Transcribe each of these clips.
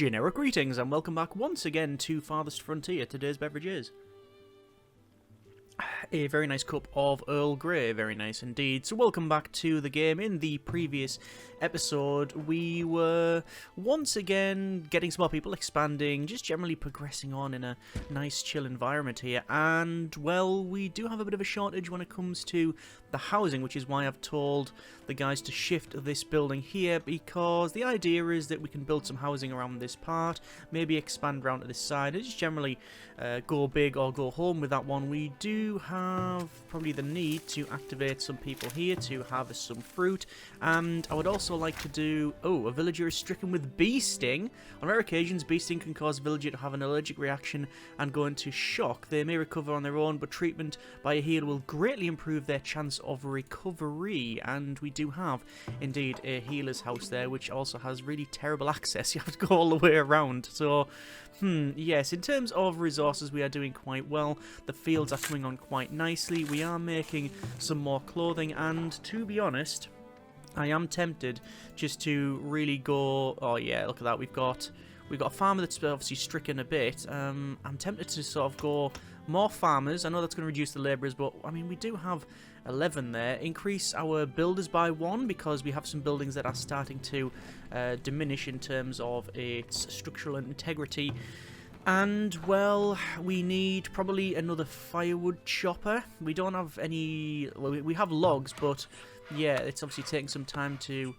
Generic greetings and welcome back once again to Farthest Frontier. Today's beverage is a very nice cup of Earl Grey, very nice indeed. So welcome back to the game. In the previous episode we were once again getting some more people, expanding, just generally progressing on in a nice chill environment here, and well, we do have a bit of a shortage when it comes to the housing, which is why I've told the guys to shift this building here, because the idea is that we can build some housing around this part, maybe expand around to this side, and just generally go big or go home with that one. We do have probably the need to activate some people here to harvest some fruit, and I would also like to do... Oh, a villager is stricken with bee sting. On rare occasions, bee sting can cause a villager to have an allergic reaction and go into shock. They may recover on their own, but treatment by a healer will greatly improve their chance of recovery, and we do have indeed a healer's house there, which also has really terrible access. You have to go all the way around. So yes, in terms of resources we are doing quite well. The fields are coming on quite nicely. We are making some more clothing, and to be honest, I am tempted just to really go... Oh yeah, look at that. We've got a farmer that's obviously stricken a bit. I'm tempted to sort of go more farmers. I know that's going to reduce the labourers, but I mean, we do have 11 there. Increase our builders by 1 because we have some buildings that are starting to diminish in terms of its structural integrity. And, well, we need probably another firewood chopper. We don't have any... Well, we have logs, but yeah, it's obviously taking some time to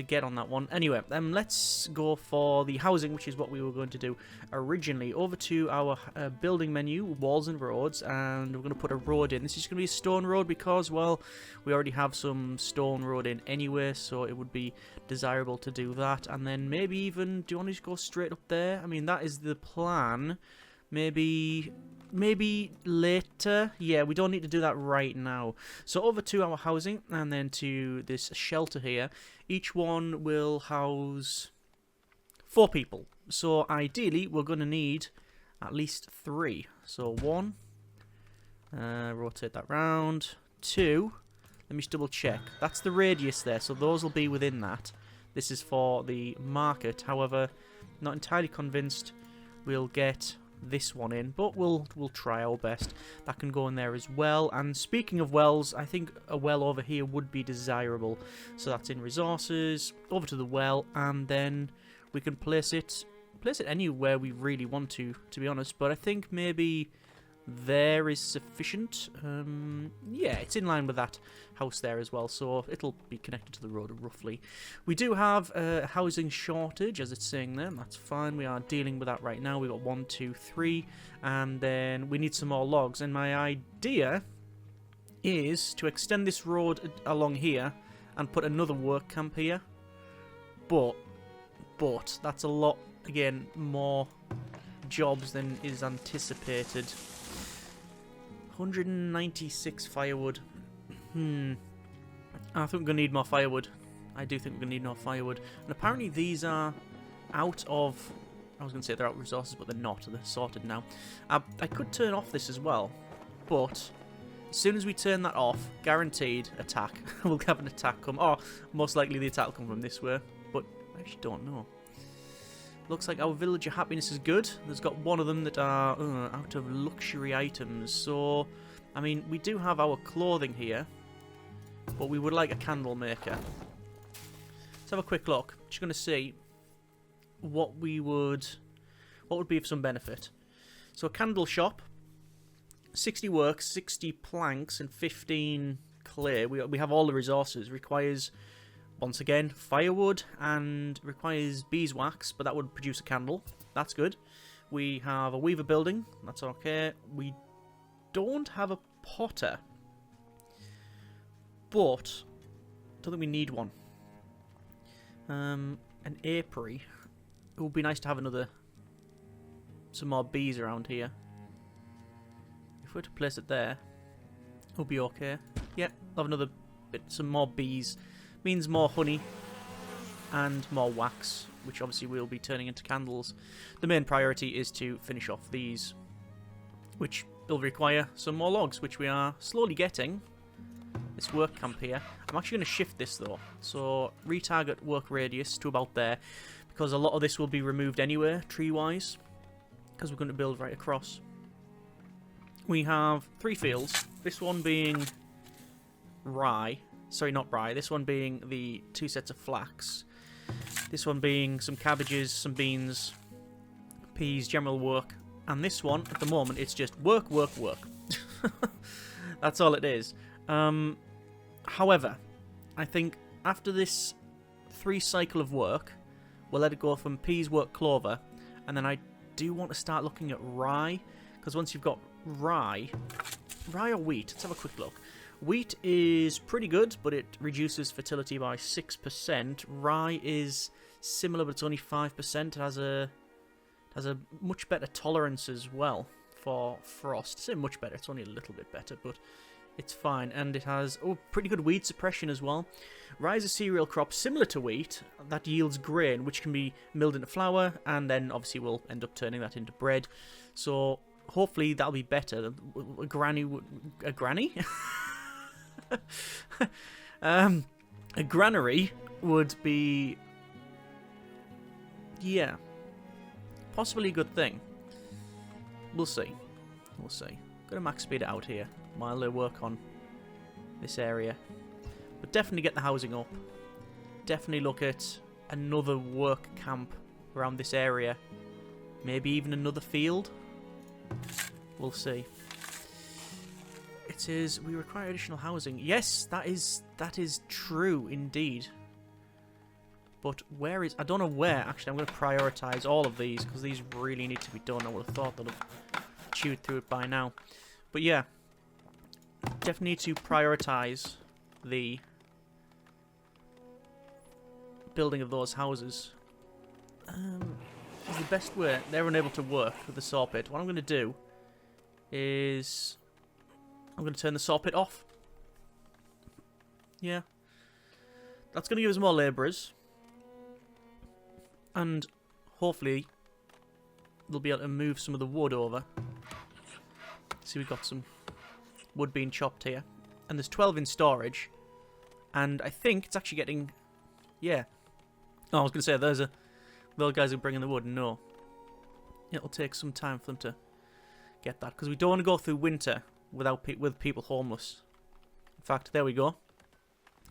get on that one. Anyway, let's go for the housing, which is what we were going to do originally. Over to our building menu, walls and roads, and we're going to put a road in. This is going to be a stone road because, well, we already have some stone road in anyway, so it would be desirable to do that. And then maybe even, do you want to just go straight up there? I mean, that is the plan. Maybe later. Yeah, we don't need to do that right now. So over to our housing and then to this shelter here. Each one will house 4 people. So ideally we're going to need at least 3. So 1, rotate that round. 2, let me just double check. That's the radius there, so those will be within that. This is for the market. However, not entirely convinced we'll get this one in, but we'll try our best. That can go in there as well. And speaking of wells, I think a well over here would be desirable. So that's in resources, over to the well, and then we can place it anywhere we really want to be honest. But I think maybe there is sufficient. Yeah, it's in line with that house there as well, so it'll be connected to the road roughly. We do have a housing shortage, as it's saying there. That's fine. We are dealing with that right now. We've got 1, 2, 3, and then we need some more logs. And my idea is to extend this road along here and put another work camp here. But that's a lot, again, more jobs than is anticipated. 196 firewood. I think we're going to need more firewood. I do think we're going to need more firewood. And apparently these are out of... I was going to say they're out of resources, but they're not. They're sorted now. I could turn off this as well. But as soon as we turn that off, guaranteed attack. We'll have an attack come. Oh, most likely the attack will come from this way. But I actually don't know. Looks like our villager happiness is good. There's got one of them that are out of luxury items. So, I mean, we do have our clothing here, but we would like a candle maker. Let's have a quick look. Just going to see what would be of some benefit. So, a candle shop, 60 work, 60 planks, and 15 clay. We have all the resources. Requires, once again, firewood, and requires beeswax, but that would produce a candle. That's good. We have a weaver building. That's okay. We don't have a potter, but I don't think we need one. An apiary. It would be nice to have some more bees around here. If we were to place it there, it would be okay. Yep, I'll have another bit, some more bees. Means more honey and more wax, which obviously we'll be turning into candles. The main priority is to finish off these, which will require some more logs, which we are slowly getting. This work camp here. I'm actually going to shift this though, so retarget work radius to about there, because a lot of this will be removed anyway, tree-wise, because we're going to build right across. We have 3 fields, this one being rye, sorry, not rye, this one being the 2 sets of flax, this one being some cabbages, some beans, peas, general work, and this one, at the moment, it's just work, work, work. That's all it is. However, I think after this 3 cycle of work, we'll let it go from peas, work, clover, and then I do want to start looking at rye, because once you've got rye or wheat, let's have a quick look. Wheat is pretty good, but it reduces fertility by 6%. Rye is similar, but it's only 5%. It has a much better tolerance as well for frost. I say much better, it's only a little bit better, but it's fine. And it has pretty good weed suppression as well. Rye is a cereal crop similar to wheat that yields grain, which can be milled into flour, and then obviously we'll end up turning that into bread. So hopefully that'll be better. A granny? A granary would be, yeah, possibly a good thing. We'll see. We'll see. Gonna max speed it out here while they work on this area. But definitely get the housing up. Definitely look at another work camp around this area. Maybe even another field. We'll see. It is, we require additional housing. Yes, that is true indeed. But where is, I don't know where. Actually, I'm going to prioritize all of these because these really need to be done. I would have thought that I've chewed through it by now. But yeah, definitely need to prioritize the building of those houses. Is the best way. They're unable to work with the saw pit. What I'm going to do is I'm going to turn the saw pit off. Yeah. That's going to give us more labourers. And hopefully they'll be able to move some of the wood over. See, we've got some wood being chopped here. And there's 12 in storage. And I think it's actually getting... Yeah. Oh, I was going to say, those guys are bringing the wood. No. It'll take some time for them to get that. Because we don't want to go through winter with people homeless. In fact, there we go.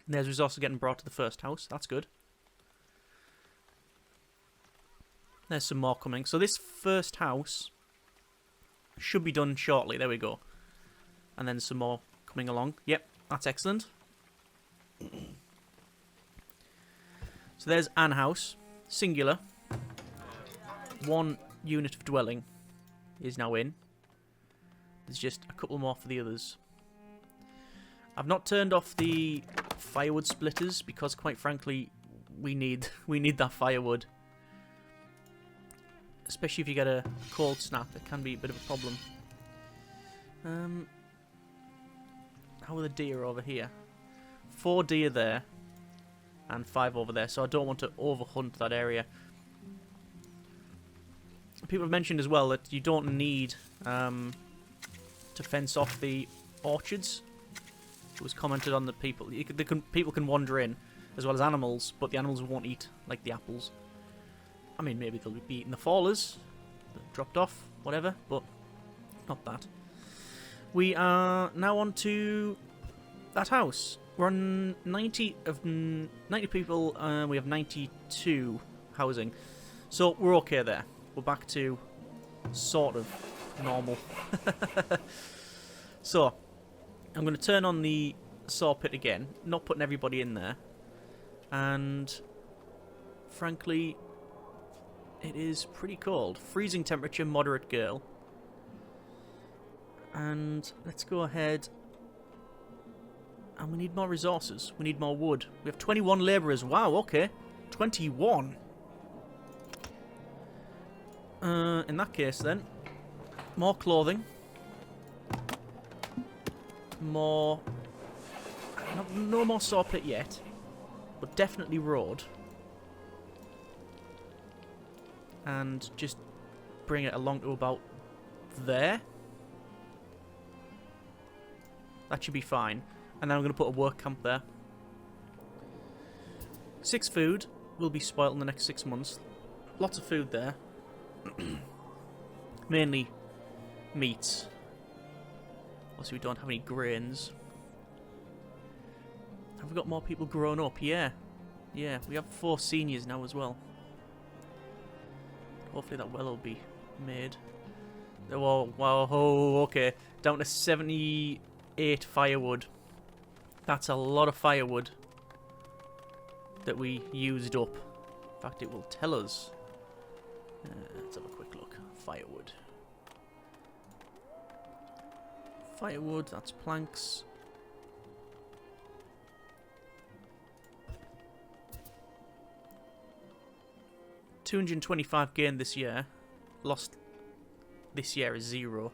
And there's resources getting brought to the first house. That's good. There's some more coming. So this first house should be done shortly. There we go. And then some more coming along. Yep, that's excellent. So there's an house. Singular. 1 unit of dwelling is now in. There's just a couple more for the others. I've not turned off the firewood splitters because, quite frankly, we need that firewood. Especially if you get a cold snap, it can be a bit of a problem. How are the deer over here? 4 deer there, and 5 over there, so I don't want to overhunt that area. People have mentioned as well that you don't need to fence off the orchards. It was commented on that people can wander in, as well as animals, but the animals won't eat, like the apples. I mean, maybe they'll be eating the fallers that dropped off, whatever, but not that. We are now on to that house. We're on 90 people, we have 92 housing. So we're okay there. We're back to sort of normal. So, I'm going to turn on the saw pit again, not putting everybody in there. And, frankly, it is pretty cold. Freezing temperature, moderate gale. And let's go ahead. And we need more resources. We need more wood. We have 21 labourers. Wow, okay. 21. In that case, then, more clothing. More... No more saw pit yet. But definitely road. And just bring it along to about there. That should be fine. And then I'm going to put a work camp there. 6 food will be spoilt in the next 6 months. lots of food there. Mainly meats. Also, we don't have any grains. Have we got more people grown up? Yeah. Yeah, we have 4 seniors now as well. Hopefully that well will be made. Oh, wow, oh, okay. Down to 78 firewood. That's a lot of firewood that we used up. In fact, it will tell us. Let's have a quick look. Firewood. Firewood, that's planks. $225 gained this year. Lost this year is 0.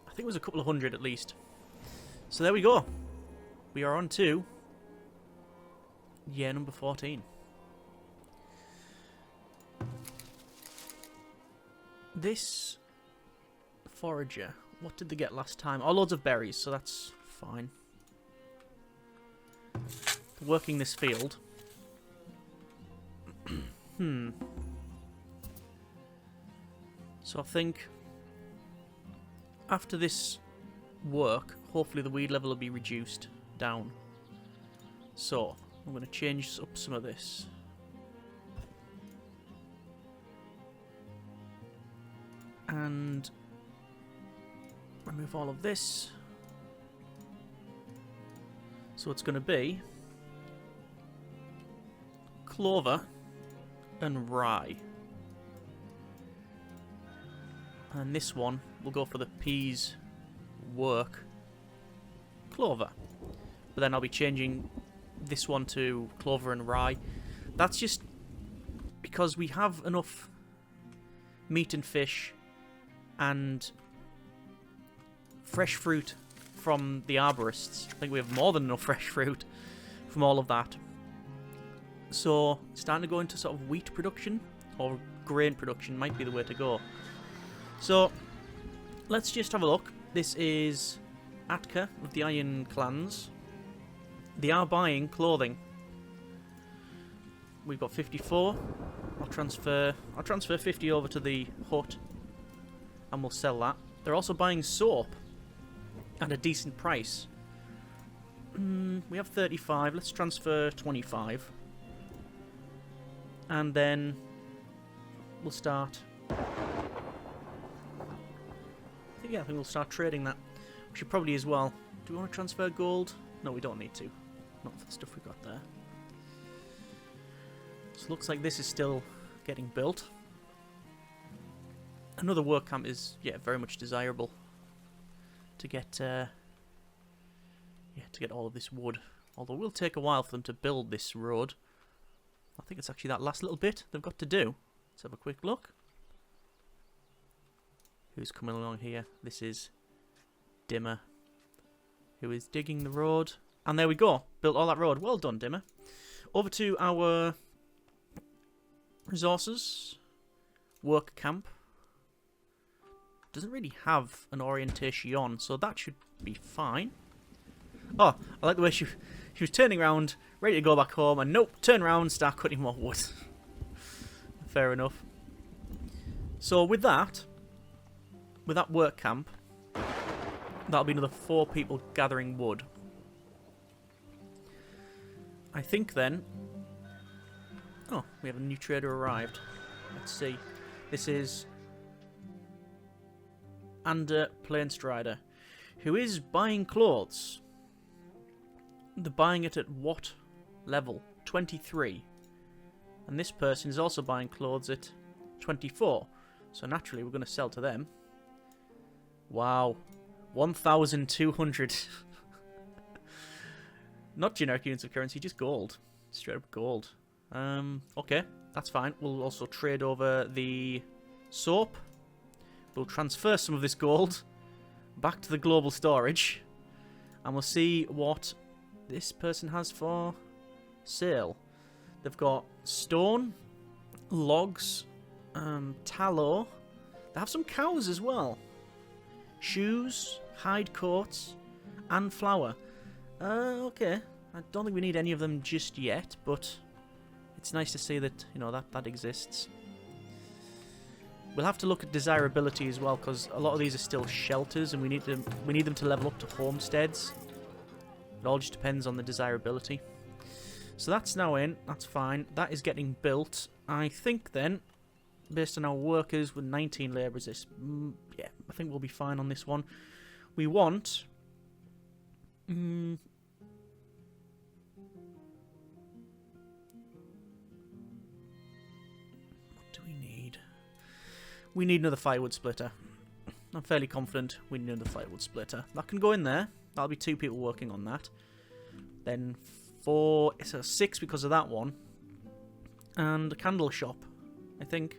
I think it was a couple of hundred at least. So there we go. We are on to year number 14. This forager, what did they get last time? Oh, loads of berries, so that's fine. Working this field. So I think after this work, hopefully the weed level will be reduced down. So I'm going to change up some of this. And remove all of this. So it's going to be clover and rye. And this one will go for the peas work clover. But then I'll be changing this one to clover and rye. That's just because we have enough meat and fish and fresh fruit from the arborists. I think we have more than enough fresh fruit from all of that. So starting to go into sort of wheat production or grain production might be the way to go. So let's just have a look. This is Atka of the Iron Clans. They are buying clothing. We've got 54. I'll transfer 50 over to the hut and we'll sell that. They're also buying soap at a decent price. We have 35. Let's transfer 25. And then we'll start. I think we'll start trading that. We should probably as well. Do we want to transfer gold? No, we don't need to. Not for the stuff we got there. So it looks like this is still getting built. Another work camp is, yeah, very much desirable to get to get all of this wood. Although it will take a while for them to build this road. I think it's actually that last little bit they've got to do. Let's have a quick look. Who's coming along here? This is Dimmer, who is digging the road. And there we go. Built all that road. Well done, Dimmer. Over to our resources. Work camp. Doesn't really have an orientation, so that should be fine. Oh, I like the way she was turning around, ready to go back home, and nope, turn around, start cutting more wood. Fair enough. So with that work camp, that'll be another 4 people gathering wood. I think then... Oh, we have a new trader arrived. Let's see. This is Ander Plainstrider, who is buying clothes. They're buying it at what level? 23. And this person is also buying clothes at 24. So naturally we're going to sell to them. Wow. 1,200. Not generic units of currency, just gold. Straight up gold. Okay, that's fine. We'll also trade over the soap. We'll transfer some of this gold back to the global storage. And we'll see what this person has for sale. They've got stone, logs, tallow. They have some cows as well. Shoes, hide coats, and flour. Okay. I don't think we need any of them just yet, but it's nice to see that, you know, that exists. We'll have to look at desirability as well, because a lot of these are still shelters, and we need them to level up to homesteads. It all just depends on the desirability. So that's now in. That's fine. That is getting built. I think then, based on our workers with 19 labourers, yeah, I think we'll be fine on this one. We want... what do we need? We need another firewood splitter. I'm fairly confident we need another firewood splitter. That can go in there. That'll be 2 people working on that. Then 4... So 6 because of that one. And a candle shop, I think.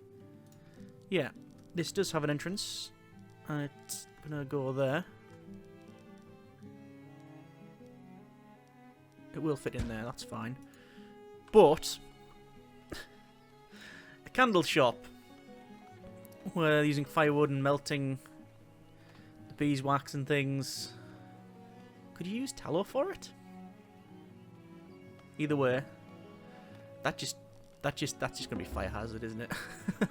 Yeah, this does have an entrance. It's gonna go there. It will fit in there, that's fine. But a candle shop where they're using firewood and melting the beeswax and things. Could you use tallow for it? Either way, that's just gonna be fire hazard, isn't it?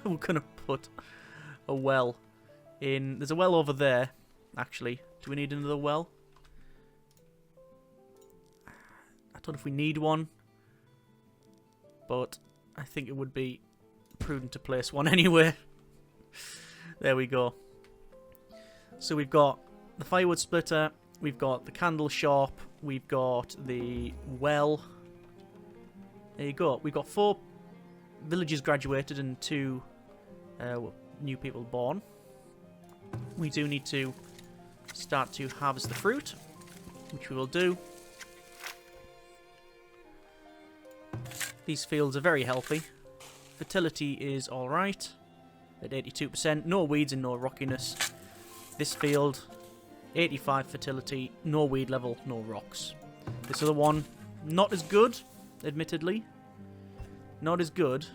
We're gonna put a well in. There's a well over there, actually. Do we need another well? I don't know if we need one, but I think it would be prudent to place one anyway. There we go. So we've got the firewood splitter, we've got the candle shop, we've got the well. There you go. We've got 4 villagers graduated and 2 new people born. We do need to start to harvest the fruit, which we will do. These fields are very healthy. Fertility is alright at 82%. No weeds and no rockiness. This field, 85 fertility, no weed level, no rocks. This other one, not as good, admittedly. Not as good,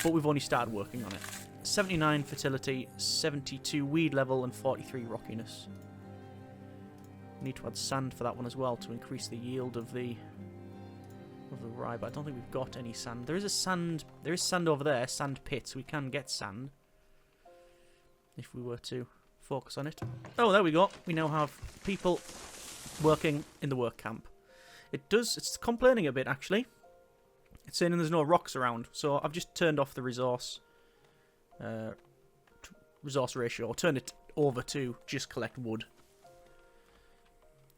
but we've only started working on it. 79 fertility, 72 weed level, and 43 rockiness. Need to add sand for that one as well to increase the yield of the rye, but I don't think we've got any sand. There is sand over there, sand pits. We can get sand if we were to focus on it. Oh, there we go. We now have people working in the work camp. It's complaining a bit, actually. It's saying there's no rocks around, so I've just turned off the resource ratio, or turned it over to just collect wood.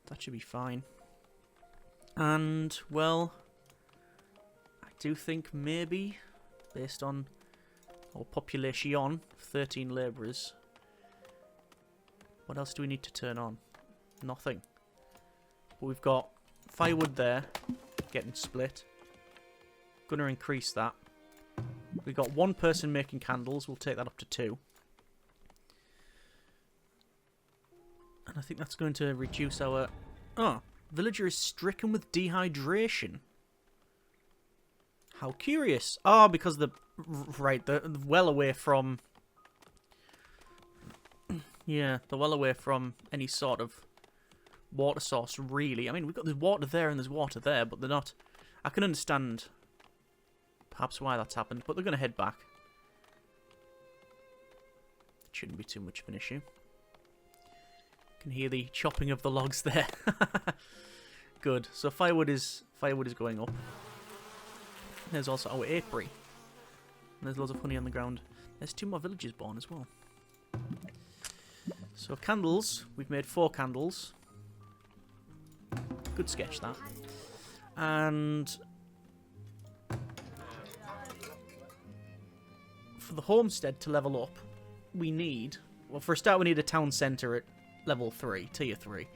That should be fine. And, well, I do think maybe, based on our population, 13 labourers, what else do we need to turn on? Nothing. But we've got firewood there, getting split. Gonna increase that. We've got 1 person making candles, we'll take that up to 2. And I think that's going to reduce our... Oh, villager is stricken with dehydration. How curious. Oh, because the... Right, they're well away from... Yeah, they're well away from any sort of water source, really. I mean, there's water there and there's water there, but they're not... I can understand perhaps why that's happened, but they're going to head back. It shouldn't be too much of an issue. Can hear the chopping of the logs there. Good. So firewood is going up. There's also our apiary. And there's loads of honey on the ground. There's 2 more villagers born as well. So candles, we've made 4 candles. Good sketch, that. And for the homestead to level up, we need... Well, for a start, we need a town centre at level 3, tier 3.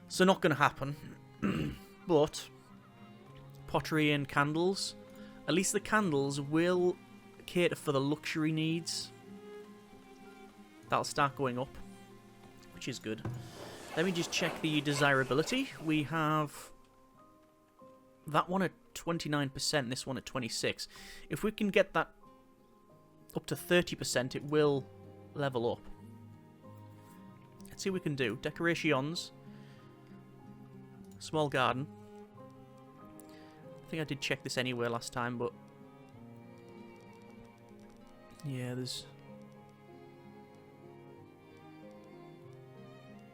So not going to happen. But pottery and candles, at least the candles will cater for the luxury needs. That'll start going up, which is good. Let me just check the desirability. We have that one at 29%, this one at 26%. If we can get that up to 30%, it will level up. Let's see what we can do. Decorations. Small garden. think I did check this anyway last time, but... yeah, there's...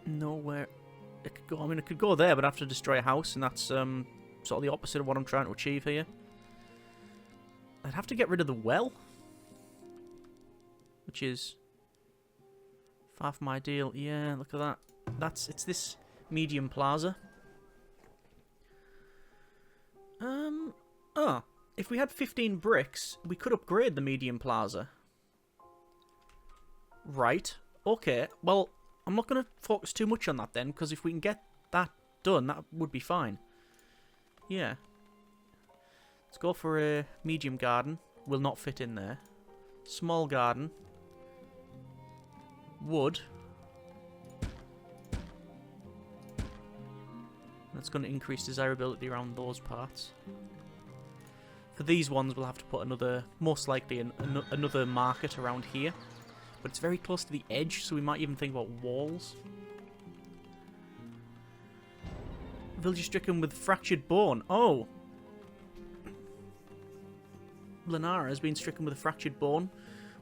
nowhere it could go. I mean, it could go there, but I'd have to destroy a house, and that's sort of the opposite of what I'm trying to achieve here. I'd have to get rid of the well, which is far from ideal. Yeah, look at that. It's this medium plaza. Oh, if we had 15 bricks, we could upgrade the medium plaza. Right. Okay. Well, I'm not going to focus too much on that then, because if we can get that done, that would be fine. Yeah. Let's go for a medium garden. Will not fit in there. Small garden. Wood. That's going to increase desirability around those parts. For these ones, we'll have to put another, most likely another market around here. But it's very close to the edge, so we might even think about walls. Villager stricken with fractured bone. Oh! Lenara has been stricken with a fractured bone.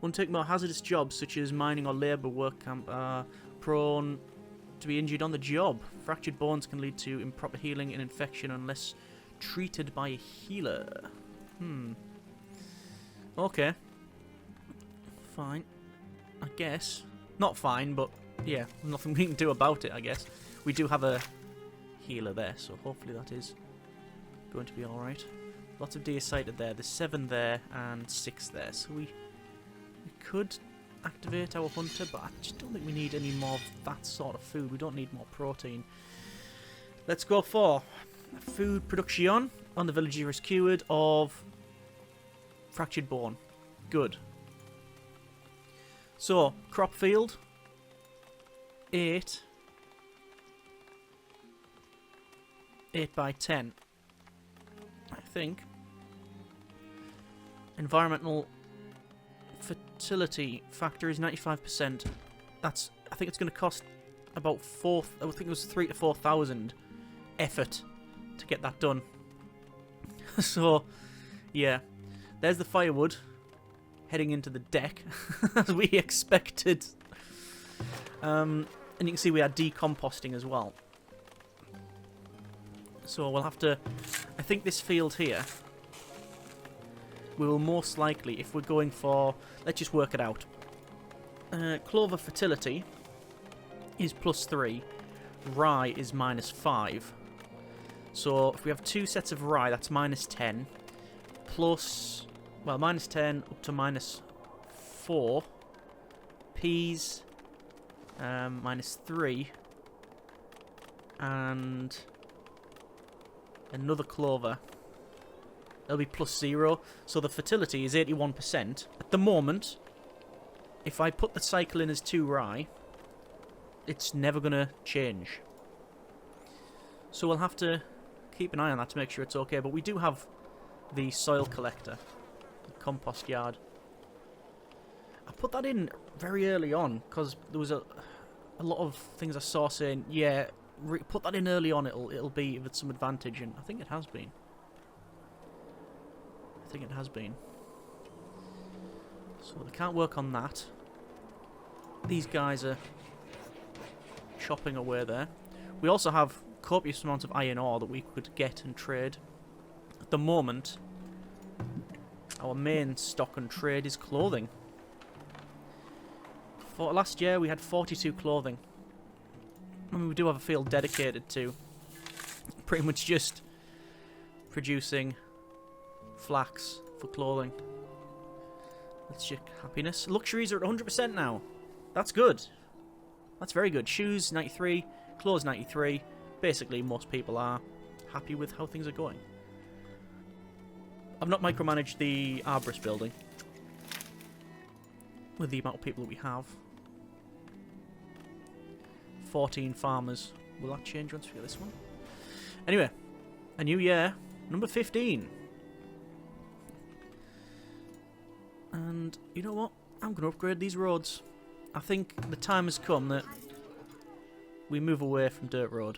Undertake more hazardous jobs, such as mining or labour work camp, are prone to be injured on the job. Fractured bones can lead to improper healing and infection unless treated by a healer. Okay. Fine. I guess. Not fine, but yeah, nothing we can do about it, I guess. We do have a healer there, so hopefully that is going to be alright. Lots of deer sighted there. There's 7 there and 6 there, so we could activate our hunter, but I just don't think we need any more of that sort of food. We don't need more protein. Let's go for food production on the villager rescued of fractured bone. Good. So, crop field, 8 by 10, I think. Environmental fertility factor is 95%. That's, I think it's going to cost about I think it was 3,000 to 4,000 effort to get that done. So, yeah, there's the firewood. Heading into the deck, as we expected. And you can see we are decomposting as well. So we'll have to... I think this field here, we will most likely, if we're going for... let's just work it out. Clover fertility is +3. Rye is -5. So if we have 2 sets of rye, that's -10. Plus... well, -10 up to -4. Peas, -3. And another clover. It'll be +0. So the fertility is 81%. At the moment, if I put the cycle in as 2 rye, it's never going to change. So we'll have to keep an eye on that to make sure it's okay. But we do have the soil collector. Compost yard. I put that in very early on because there was a lot of things I saw saying, yeah, put that in early on, it'll be with some advantage, and I think it has been. So they can't work on that. These guys are chopping away there. We also have copious amounts of iron ore that we could get and trade. At the moment, our main stock and trade is clothing. For last year, we had 42 clothing. I mean, we do have a field dedicated to pretty much just producing flax for clothing. Let's check happiness. Luxuries are at 100% now. That's good. That's very good. Shoes, 93. Clothes, 93. Basically, most people are happy with how things are going. I've not micromanaged the arborist building with the amount of people that we have. 14 farmers. Will that change once we get this one? Anyway, a new year, number 15. And you know what? I'm going to upgrade these roads. I think the time has come that we move away from dirt road.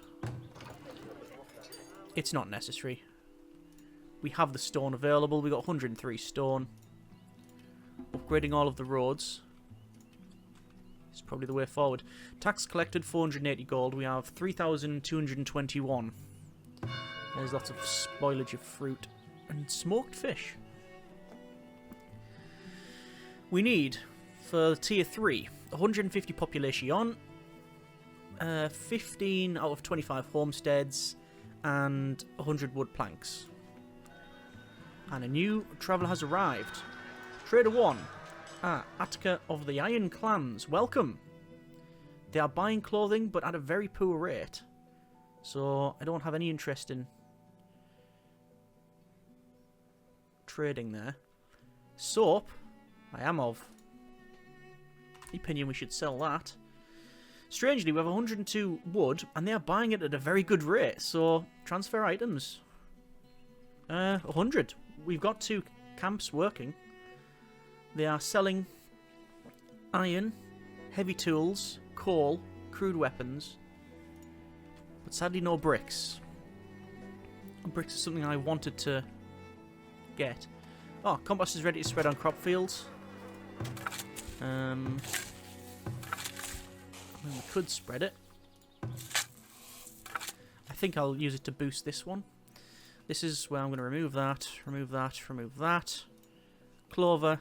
It's not necessary. we have the stone available. We got 103 stone. Upgrading all of the roads is probably the way forward. Tax collected 480 gold. We have 3,221. There's lots of spoilage of fruit and smoked fish. We need, for tier 3, 150 population, 15 out of 25 homesteads, and 100 wood planks. And a new traveller has arrived. Trader 1. Attica of the Iron Clans. Welcome. They are buying clothing, but at a very poor rate. So, I don't have any interest in trading there. Soap. I am of the opinion we should sell that. Strangely, we have 102 wood, and they are buying it at a very good rate. So, transfer items. 100. We've got 2 camps working. They are selling iron, heavy tools, coal, crude weapons, but sadly no bricks. Bricks is something I wanted to get. Oh, compost is ready to spread on crop fields. I mean, we could spread it. I think I'll use it to boost this one. This is where I'm going to remove that, remove that, remove that. Clover.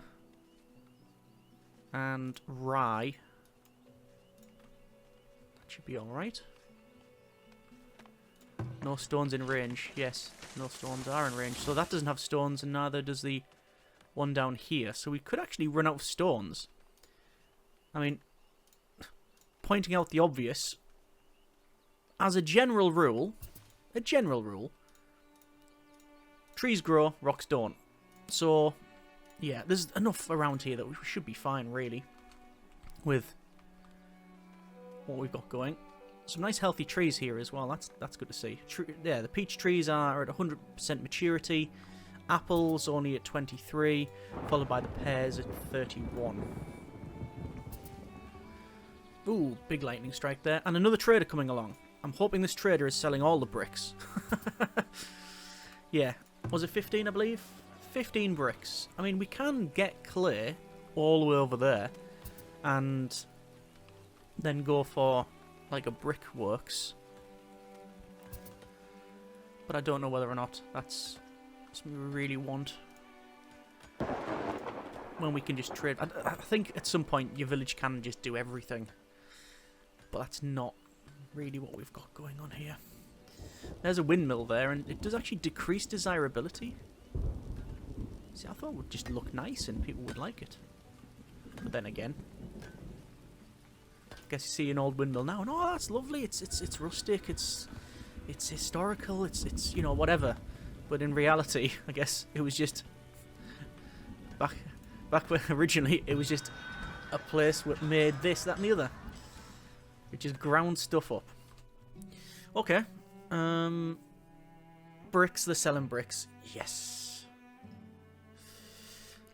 And rye. That should be alright. No stones in range. Yes, no stones are in range. So that doesn't have stones, and neither does the one down here. So we could actually run out of stones. I mean, pointing out the obvious, as a general rule, trees grow, rocks don't. So, yeah, there's enough around here that we should be fine, really, with what we've got going. Some nice healthy trees here as well. That's good to see. Yeah, the peach trees are at 100% maturity. Apples only at 23, followed by the pears at 31. Ooh, big lightning strike there. And another trader coming along. I'm hoping this trader is selling all the bricks. Yeah. Was it 15, I believe? 15 bricks. I mean, we can get clay all the way over there and then go for, like, a brickworks. But I don't know whether or not that's something we really want. When we can just trade. I think at some point your village can just do everything. But that's not really what we've got going on here. There's a windmill there, and it does actually decrease desirability. See, I thought it would just look nice and people would like it. But then again, I guess you see an old windmill now, and oh, that's lovely. It's rustic. It's historical. It's you know, whatever. But in reality, I guess it was just back when originally it was just a place that made this, that, and the other. It just ground stuff up. Okay. Bricks. They're selling bricks. Yes.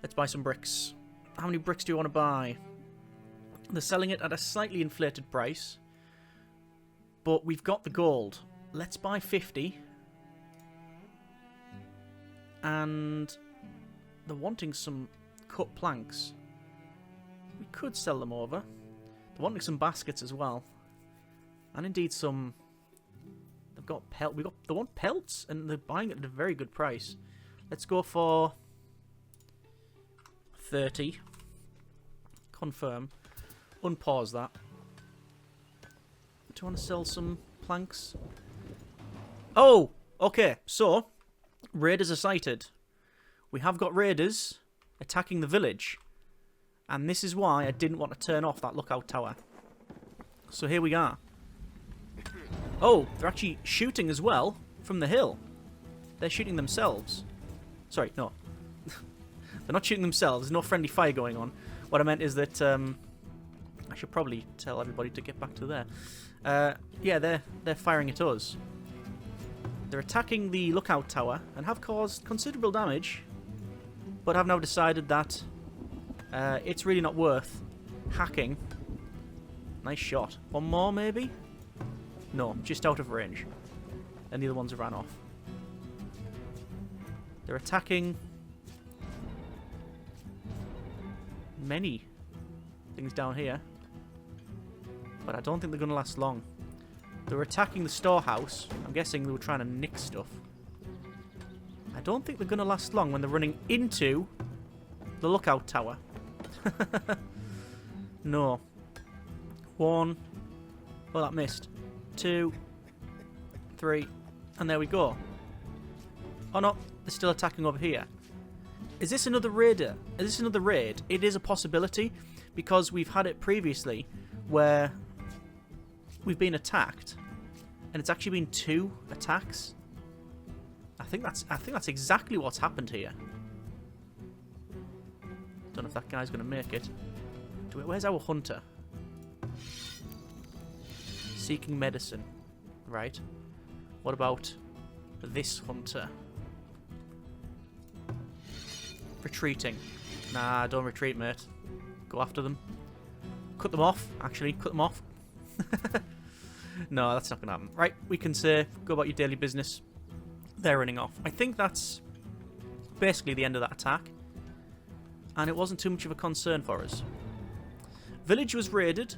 Let's buy some bricks. How many bricks do you want to buy? They're selling it at a slightly inflated price. But we've got the gold. Let's buy 50. And they're wanting some cut planks. We could sell them over. They're wanting some baskets as well. And indeed some... They've got they want pelts, and they're buying it at a very good price. Let's go for 30. Confirm. Unpause that. Do you want to sell some planks? Oh! Okay, so raiders are sighted. We have got raiders attacking the village. And this is why I didn't want to turn off that lookout tower. So here we are. Oh, they're actually shooting as well from the hill. They're shooting themselves. Sorry, no. They're not shooting themselves. There's no friendly fire going on. What I meant is that I should probably tell everybody to get back to there. Yeah, they're firing at us. They're attacking the lookout tower and have caused considerable damage, but have now decided that it's really not worth hacking. Nice shot. One more, maybe? No, just out of range. And the other ones ran off. They're attacking many things down here, but I don't think they're going to last long. They were attacking the storehouse. I'm guessing they were trying to nick stuff. I don't think they're going to last long when they're running into the lookout tower. No. 1. Oh, that missed. 2. 3. And there we go. Oh no, they're still attacking over here. Is this another raider? Is this another raid? It is a possibility, because we've had it previously where we've been attacked, and it's actually been 2 attacks. I think that's exactly what's happened here. Don't know if that guy's going to make it. Where's our hunter? Seeking medicine. Right. What about this hunter? Retreating. Nah, don't retreat, mate. Go after them. Cut them off, actually. Cut them off. No, that's not going to happen. Right, we can say, go about your daily business. They're running off. I think that's basically the end of that attack. And it wasn't too much of a concern for us. Village was raided.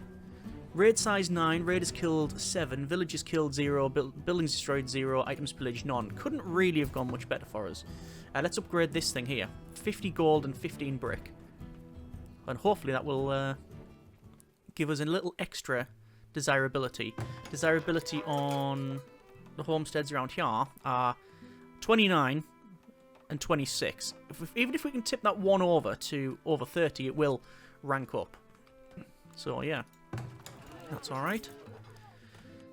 Raid size 9. Raiders killed 7. Villagers killed 0. Buildings destroyed 0. Items pillaged none. Couldn't really have gone much better for us. Let's upgrade this thing here. 50 gold and 15 brick. And hopefully that will give us a little extra desirability. Desirability on the homesteads around here are 29 and 26. Even if we can tip that one over to over 30, it will rank up. So yeah, that's alright.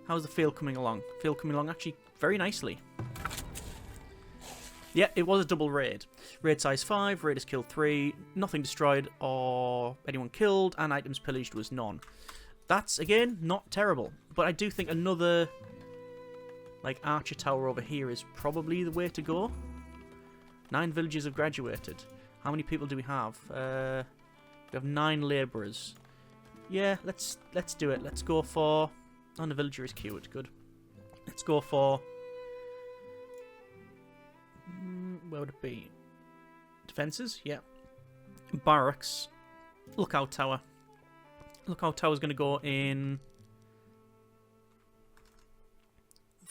How's the field coming along? Field coming along actually very nicely. Yeah, it was a double raid. Raid size 5, raiders killed 3, nothing destroyed or anyone killed, and items pillaged was none. That's, again, not terrible. But I do think another, like, archer tower over here is probably the way to go. 9 villagers have graduated. How many people do we have? We have 9 labourers. Yeah, let's do it. Let's go for... Oh, the villager is cured. Good. Let's go for... Where would it be? Defences? Yeah. Barracks. Lookout tower. Lookout tower's going to go in...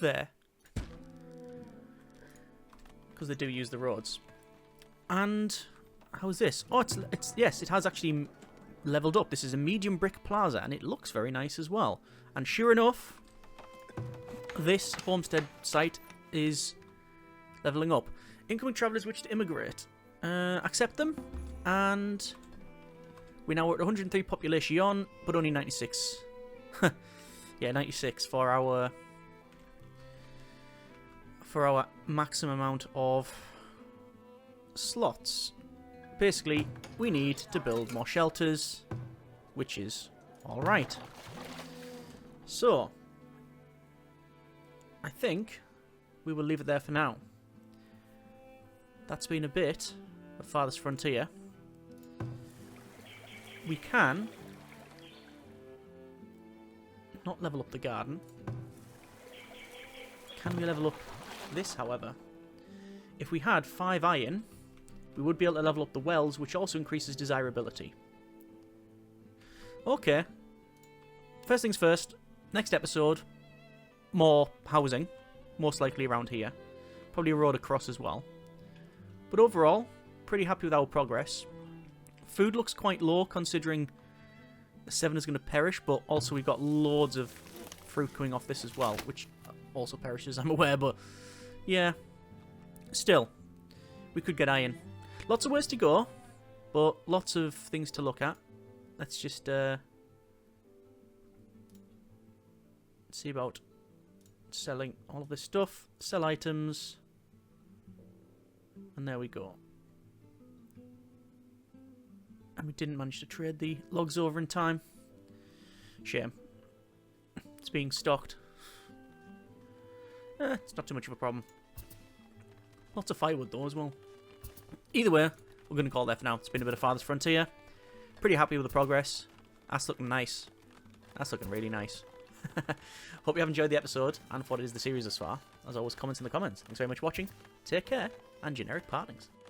there. Because they do use the roads. And... how's this? Oh, it's yes, it has actually leveled up. This is a medium brick plaza, and it looks very nice as well. And sure enough, this homestead site is leveling up. Incoming travellers wish to immigrate. Accept them, and we're now at 103 population, but only 96. Yeah, 96 for our maximum amount of slots. Basically, we need to build more shelters, which is alright. So, I think we will leave it there for now. That's been a bit of Farthest Frontier. We can not level up the garden. Can we level up this, however? If we had 5 iron, we would be able to level up the wells, which also increases desirability. Okay. First things first. Next episode, more housing. Most likely around here. Probably a road across as well. But overall, pretty happy with our progress. Food looks quite low considering the 7 is going to perish, but also we've got loads of fruit coming off this as well, which also perishes, I'm aware, but yeah. Still, we could get iron. Lots of ways to go, but lots of things to look at. Let's just see about selling all of this stuff. Sell items. And there we go. And we didn't manage to trade the logs over in time. Shame. It's being stocked. It's not too much of a problem. Lots of firewood though as well. Either way, we're going to call it there for now. It's been a bit of Farthest Frontier. Pretty happy with the progress. That's looking nice. That's looking really nice. Hope you have enjoyed the episode and what it is the series thus far. As always, comments in the comments. Thanks very much for watching. Take care. and generic partings.